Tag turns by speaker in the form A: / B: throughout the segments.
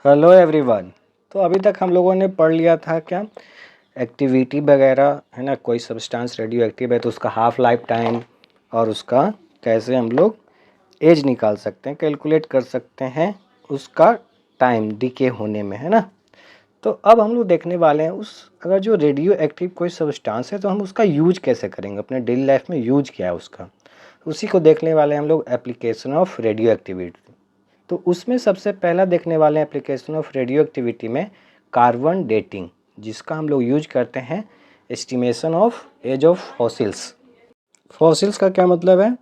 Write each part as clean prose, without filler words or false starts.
A: Hello everyone. तो अभी तक हम लोगों ने पढ़ लिया था क्या, एक्टिविटी वगैरह है ना। कोई सब्सटेंस रेडियो एक्टिव है तो उसका हाफ लाइफ टाइम और उसका कैसे हम लोग एज निकाल सकते हैं, कैलकुलेट कर सकते हैं उसका टाइम डिके होने में, है ना। तो अब हम लोग देखने वाले हैं उस अगर जो रेडियो एक्टिव कोई सब्सटेंस है तो हम उसका यूज कैसे करेंगे, अपने डेली लाइफ में यूज क्या है उसका, उसी को देखने वाले हैं हम लोग, एप्लीकेशन ऑफ रेडियो एक्टिविटी। तो उसमें सबसे पहला देखने वाले हैं एप्लीकेशन ऑफ रेडियो एक्टिविटी में कार्बन डेटिंग, जिसका हम लोग यूज करते हैं estimation of age of fossils. Fossils का क्या मतलब है,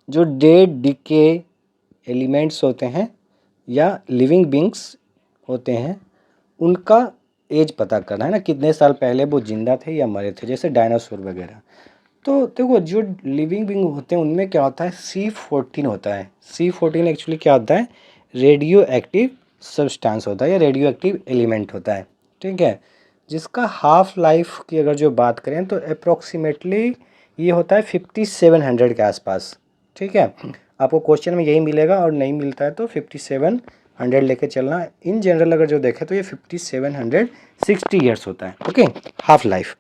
A: जो डेड डिके एलिमेंट्स होते हैं या लिविंग बींग्स होते हैं उनका एज पता करना, है ना, कितने साल पहले वो जिंदा थे या मरे थे, जैसे डायनासोर वगैरह। तो देखो जो लिविंग बींग होते हैं उनमें क्या होता है, C14 होता है। C14 एक्चुअली क्या होता है, रेडियो एक्टिव सब्सटेंस होता है या रेडियो एक्टिव एलिमेंट होता है, ठीक है। जिसका हाफ लाइफ की अगर जो बात करें तो अप्रोक्सीमेटली ये होता है 5700 के आसपास, ठीक है। आपको क्वेश्चन में यही मिलेगा और नहीं मिलता है तो 5700 लेके चलना। इन जनरल अगर जो देखें तो ये 5760 ईयर्स होता है, ओके, हाफ लाइफ।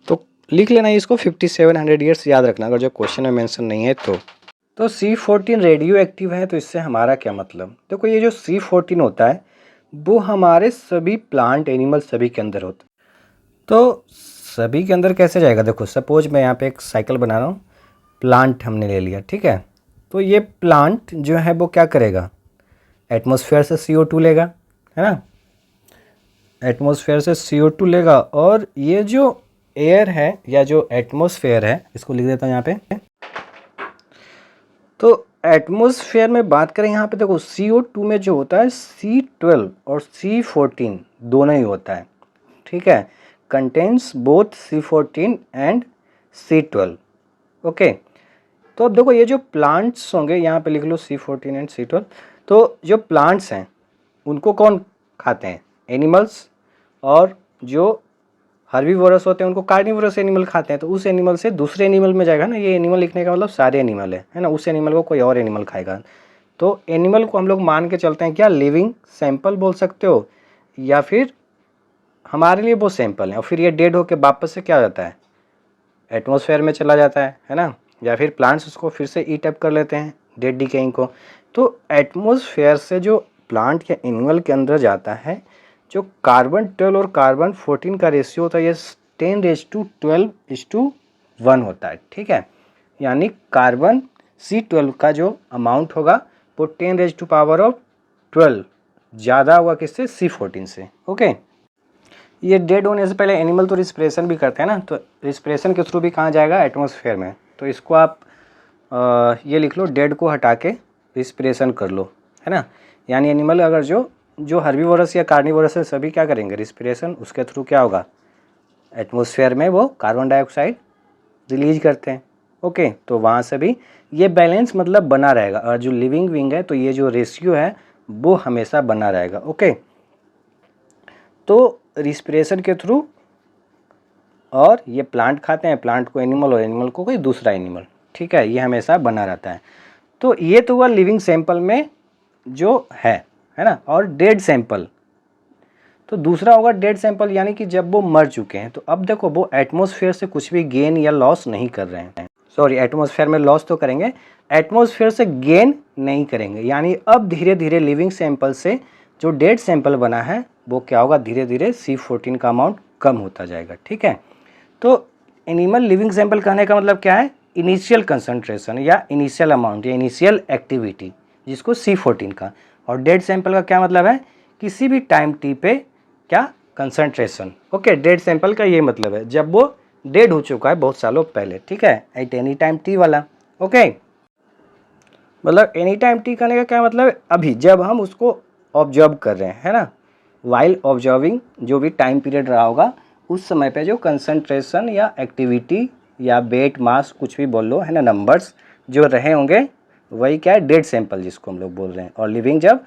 A: तो लिख लेना इसको, 5700 ईयर्स याद रखना अगर जो क्वेश्चन में मेंशन नहीं है तो C14 रेडियो एक्टिव है तो इससे हमारा क्या मतलब, देखो ये जो C14 होता है वो हमारे सभी प्लांट एनिमल सभी के अंदर होता है। तो सभी के अंदर कैसे जाएगा, देखो सपोज मैं यहाँ पे एक साइकिल बना रहा हूँ, प्लांट हमने ले लिया, ठीक है। तो ये प्लांट जो है वो क्या करेगा, एटमॉस्फेयर से CO2 लेगा, है ना, एटमॉस्फेयर से CO2 लेगा। और ये जो एयर है या जो एटमॉस्फेयर है, इसको लिख देता हूँ यहाँ पे। तो एटमॉस्फेयर में बात करें यहाँ पे, देखो CO2 में जो होता है C12 और C14 दोनों ही होता है, ठीक है। Contains both C14 and C12, okay. तो अब देखो ये जो प्लांट्स होंगे, यहाँ पे लिख लो C14 एंड C12। तो जो प्लांट्स हैं उनको कौन खाते हैं, एनिमल्स। और जो हर्बीवोरस होते हैं उनको कार्निवोरस एनिमल खाते हैं। तो उस एनिमल से दूसरे एनिमल में जाएगा ना, ये एनिमल लिखने का मतलब सारे एनिमल है ना, उस एनिमल को कोई और एनिमल खाएगा। तो एनिमल को हम लोग मान के चलते हैं क्या, लिविंग सैंपल बोल सकते हो, या फिर हमारे लिए वो सैंपल है और फिर ये डेड होके वापस से क्या हो जाता है, एटमॉस्फेयर में चला जाता है ना। या फिर प्लांट्स उसको फिर से ईट अप कर लेते हैं डेड डिकेइंग को। तो एटमॉस्फेयर से जो प्लांट या एनिमल के अंदर जाता है, जो कार्बन 12 और कार्बन 14 का रेशियो होता है ये 10⁻12:1 होता है, ठीक है। यानी कार्बन C12 का जो अमाउंट होगा वो 10⁻12 ज़्यादा होगा किससे, C14 से, ओके। ये डेड होने से पहले एनिमल तो रिस्पिरेशन भी करते हैं ना, तो रिस्पिरेशन के थ्रू भी कहाँ जाएगा, एटमॉस्फेयर में। तो इसको आप ये लिख लो, डेड को हटा के रिस्पिरेशन कर लो, है ना। यानी एनिमल अगर जो जो हर्बीवोरस या कार्निवोरस है सभी क्या करेंगे, रिस्पिरेशन, उसके थ्रू क्या होगा, एटमॉस्फेयर में वो कार्बन डाइऑक्साइड रिलीज करते हैं, ओके। तो वहाँ से भी ये बैलेंस मतलब बना रहेगा। और जो लिविंग विंग है तो ये जो रेशियो है वो हमेशा बना रहेगा, ओके। तो रिस्पिरेशन के थ्रू, और ये प्लांट खाते हैं, प्लांट को एनिमल और एनिमल को कोई दूसरा एनिमल, ठीक है, ये हमेशा बना रहता है। तो ये तो हुआ लिविंग सैंपल में जो है ना। और डेड सैंपल, तो दूसरा होगा डेड सैंपल, यानी कि जब वो मर चुके हैं। तो अब देखो वो एटमॉस्फेयर से कुछ भी गेन या लॉस नहीं कर रहे हैं, सॉरी, एटमॉस्फेयर में लॉस तो करेंगे, एटमॉस्फेयर से गेन नहीं करेंगे। यानी अब धीरे धीरे लिविंग सैंपल से जो डेड सैंपल बना है वो क्या होगा, धीरे धीरे C14 का अमाउंट कम होता जाएगा, ठीक है। तो एनिमल लिविंग सैंपल कहने का मतलब क्या है, इनिशियल कंसंट्रेशन या इनिशियल अमाउंट या इनिशियल एक्टिविटी, जिसको C14 का। और डेड सैंपल का क्या मतलब है, किसी भी टाइम टी पे क्या, कंसंट्रेशन, ओके। डेड सैंपल का ये मतलब है जब वो डेड हो चुका है बहुत सालों पहले, ठीक है, एट एनी टाइम टी वाला, ओके। मतलब एनी टाइम टी करने का क्या मतलब है, अभी जब हम उसको ऑब्जर्व कर रहे हैं, है ना, वाइल ऑब्जर्विंग, जो भी टाइम पीरियड रहा होगा उस समय पे जो कंसंट्रेशन या एक्टिविटी या वेट मास कुछ भी बोल लो, है ना, नंबर्स जो रहे होंगे वही क्या है, डेड सैंपल जिसको हम लोग बोल रहे हैं। और लिविंग जब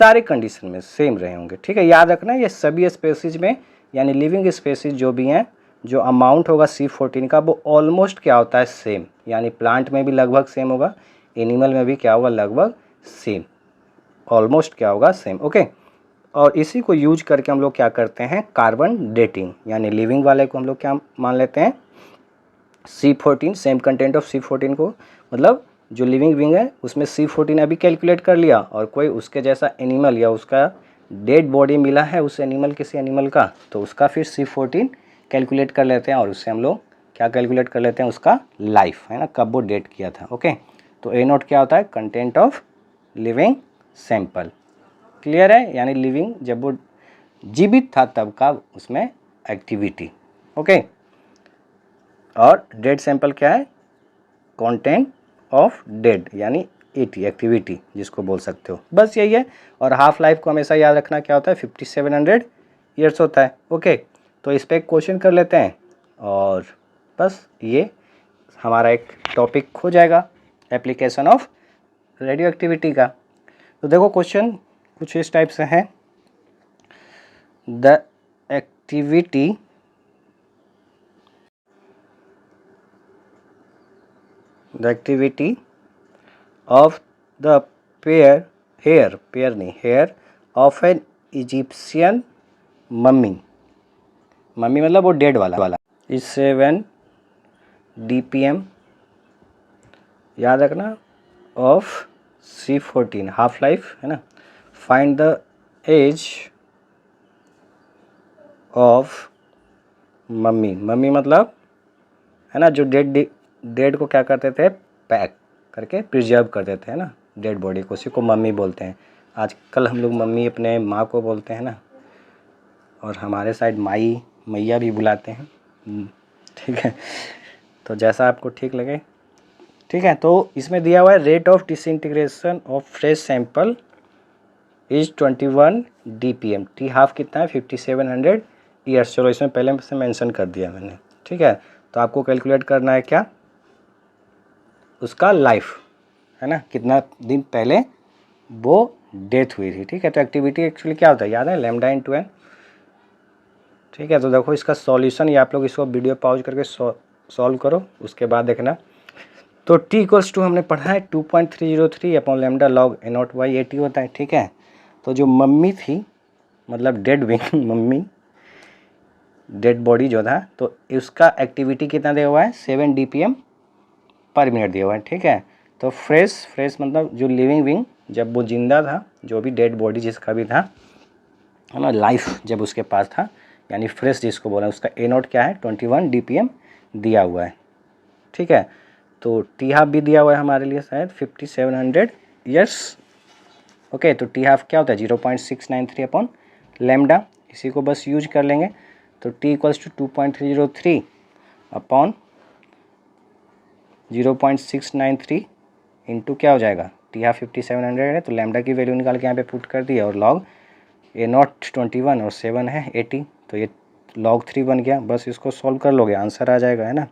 A: सारे कंडीशन में सेम रहे होंगे, ठीक है। याद रखना ये सभी स्पेसीज में, यानी लिविंग स्पेसीज जो भी हैं, जो अमाउंट होगा C14 का वो ऑलमोस्ट क्या होता है, सेम। यानी प्लांट में भी लगभग सेम होगा, एनिमल में भी क्या होगा, लगभग सेम, ऑलमोस्ट क्या होगा, सेम, ओके। और इसी को यूज करके हम लोग क्या करते हैं, कार्बन डेटिंग, यानी लिविंग वाले को हम लोग क्या मान लेते हैं, C14, same content of C14 को, मतलब जो लिविंग विंग है उसमें C14 अभी कैलकुलेट कर लिया, और कोई उसके जैसा एनिमल या उसका डेड बॉडी मिला है उस एनिमल, किसी एनिमल का, तो उसका फिर C14 कैलकुलेट कर लेते हैं, और उससे हम लोग क्या कैलकुलेट कर लेते हैं, उसका लाइफ, है ना, कब वो डेट किया था। ओके, तो A नोट क्या होता है, content of living sample. Clear है, यानी लिविंग जब वो जीवित था तब का उसमें एक्टिविटी। ओके, और डेड सैंपल क्या है, कंटेंट ऑफ डेड, यानी एटी, एक्टिविटी जिसको बोल सकते हो, बस यही है। और हाफ लाइफ को हमेशा याद रखना क्या होता है, 5700 ईयर्स होता है। ओके, तो इस पर एक क्वेश्चन कर लेते हैं, और बस ये हमारा एक टॉपिक हो जाएगा एप्लीकेशन ऑफ रेडियो एक्टिविटी का। तो देखो क्वेश्चन कुछ इस टाइप से है, the activity of the hair of an Egyptian mummy मतलब वो डेड वाला इज 7 dpm, याद रखना, ऑफ C14, हाफ लाइफ है ना। Find the age of mummy मतलब है ना, जो डेड को क्या करते थे, पैक करके प्रिजर्व करते थे, है ना, डेड बॉडी को, उसी को मम्मी बोलते हैं। आजकल हम लोग मम्मी अपने माँ को बोलते हैं ना, और हमारे साइड माई मैया भी बुलाते हैं, ठीक है, तो जैसा आपको ठीक लगे, ठीक है। तो इसमें दिया हुआ है rate of disintegration of fresh sample is 21 dpm, T half कितना है, 5700 ईयर्स। चलो इसमें पहले से मेंशन कर दिया मैंने, ठीक है। तो आपको कैलकुलेट करना है क्या, उसका लाइफ, है ना, कितना दिन पहले वो डेथ हुई थी, ठीक है। तो एक्टिविटी एक्चुअली क्या होता है, याद है, लैम्डा इंटू एन, ठीक है। तो देखो इसका सॉल्यूशन, ये आप लोग इसको वीडियो पॉज करके सॉल्व करो, उसके बाद देखना। तो t इक्वल्स टू हमने पढ़ा है 2.303 upon lambda log A not by 80 होता है, ठीक है। तो जो मम्मी थी, मतलब dead wing mummy, dead body जो था, तो उसका एक्टिविटी कितना दिया हुआ है, 7 dpm पर मिनट दिया हुआ है, ठीक है। तो फ्रेश मतलब जो लिविंग विंग, जब वो जिंदा था, जो भी डेड बॉडी जिसका भी था, है ना, लाइफ जब उसके पास था, यानी फ्रेश जिसको बोला, उसका ए नोट क्या है, 21 dpm दिया हुआ है, ठीक है। तो टी हाफ भी दिया हुआ है हमारे लिए शायद 5700 ईयर्स। ओके, तो टी हाफ क्या होता है, 0.693 अपॉन लैम्डा, इसी को बस यूज कर लेंगे। तो T equals to 2.303 upon 0.693 into क्या हो जाएगा, टी हाफ 5700 है, तो लैम्डा की वैल्यू निकाल के यहाँ पे पुट कर दिया, और लॉग ए नॉट 21 और 7 है 80, तो ये log 3 बन गया। बस इसको सॉल्व कर लोगे, आंसर आ जाएगा, है ना।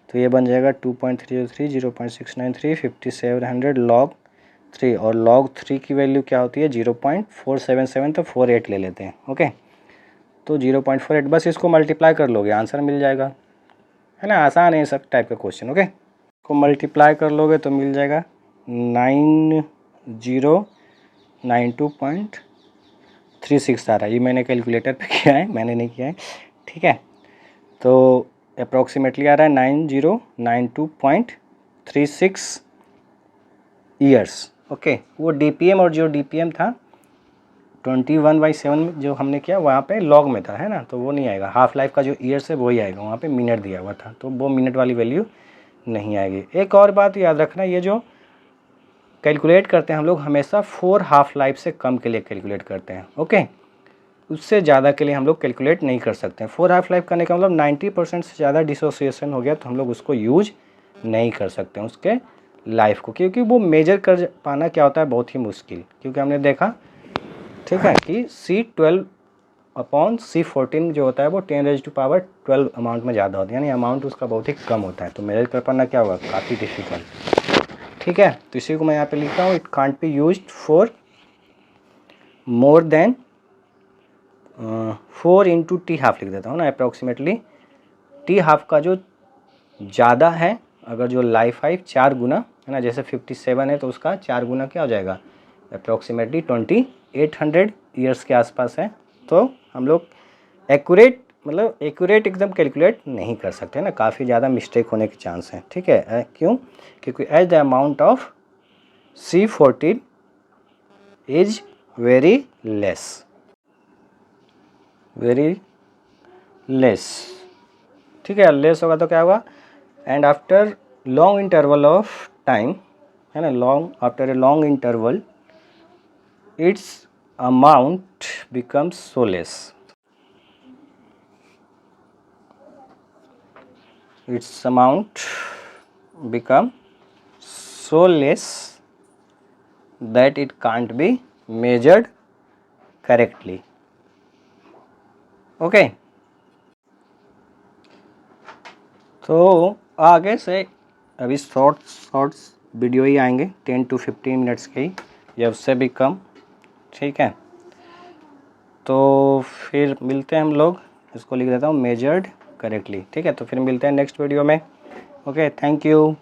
A: तो ये बन जाएगा 2.303 0.693 5700 log 3, और log 3 की वैल्यू क्या होती है, 0.477, तो 48 ले लेते हैं। ओके, तो 0.48, बस इसको मल्टीप्लाई कर लोगे, आंसर मिल जाएगा, है ना। आसान है सब टाइप का क्वेश्चन। ओके, को मल्टीप्लाई कर लोगे तो मिल जाएगा 9092.36 आ रहा है। ये मैंने कैलकुलेटर पे किया है, मैंने नहीं किया है, ठीक है। तो अप्रॉक्सीमेटली आ रहा है 9092.36 ईयर्स। ओके, वो डीपीएम, और जो डीपीएम था 21/7 जो हमने किया वहाँ पे लॉग में था, है ना, तो वो नहीं आएगा। हाफ लाइफ का जो ईयर्स है वही आएगा, वहाँ पे मिनट दिया हुआ था, तो वो मिनट वाली वैल्यू नहीं आएगी। एक और बात याद रखना, ये जो कैलकुलेट करते हैं हम लोग हमेशा 4 हाफ लाइफ से कम के लिए कैलकुलेट करते हैं। ओके, उससे ज़्यादा के लिए हम लोग कैलकुलेट नहीं कर सकते हैं। 4 हाफ लाइफ करने का मतलब 90% से ज़्यादा डिसोसिएशन हो गया तो हम लोग उसको यूज नहीं कर सकते हैं उसके लाइफ को, क्योंकि वो मेजर कर पाना क्या होता है, बहुत ही मुश्किल। क्योंकि हमने देखा, ठीक है, कि C12 अपॉन C14 जो होता है वो 10⁻12 अमाउंट में ज़्यादा होता है, यानी अमाउंट उसका बहुत ही कम होता है, तो मेजर कर पाना क्या होगा, काफ़ी डिफिकल्ट, ठीक है। तो इसी को मैं यहाँ पे लिखता हूँ, it can't be used for more than 4 into T half लिख देता हूँ ना, अप्रॉक्सीमेटली टी हाफ का जो ज़्यादा है, अगर जो लाइफ 4 गुना है ना, जैसे 57 है तो उसका 4 गुना क्या हो जाएगा, अप्रॉक्सीमेटली 24 800 ईयर्स के आसपास है, तो हम लोग एक्यूरेट एकदम कैलकुलेट नहीं कर सकते ना, काफ़ी ज़्यादा मिस्टेक होने के चांस हैं, ठीक है। क्यों? क्योंकि as the amount of C14 is very less, ठीक है। लेस होगा तो क्या होगा, and after long interval of time, है ना, after a long interval its amount becomes so less, its amount become so less that it can't be measured correctly. Okay, तो आगे से अभी शॉर्ट्स वीडियो ही आएंगे 10 to 15 मिनट्स के ही, या उससे भी कम, ठीक है। तो फिर मिलते हैं हम लोग, इसको लिख देता हूँ मेजर्ड करेक्टली, ठीक है। तो फिर मिलते हैं नेक्स्ट वीडियो में। Okay, thank you.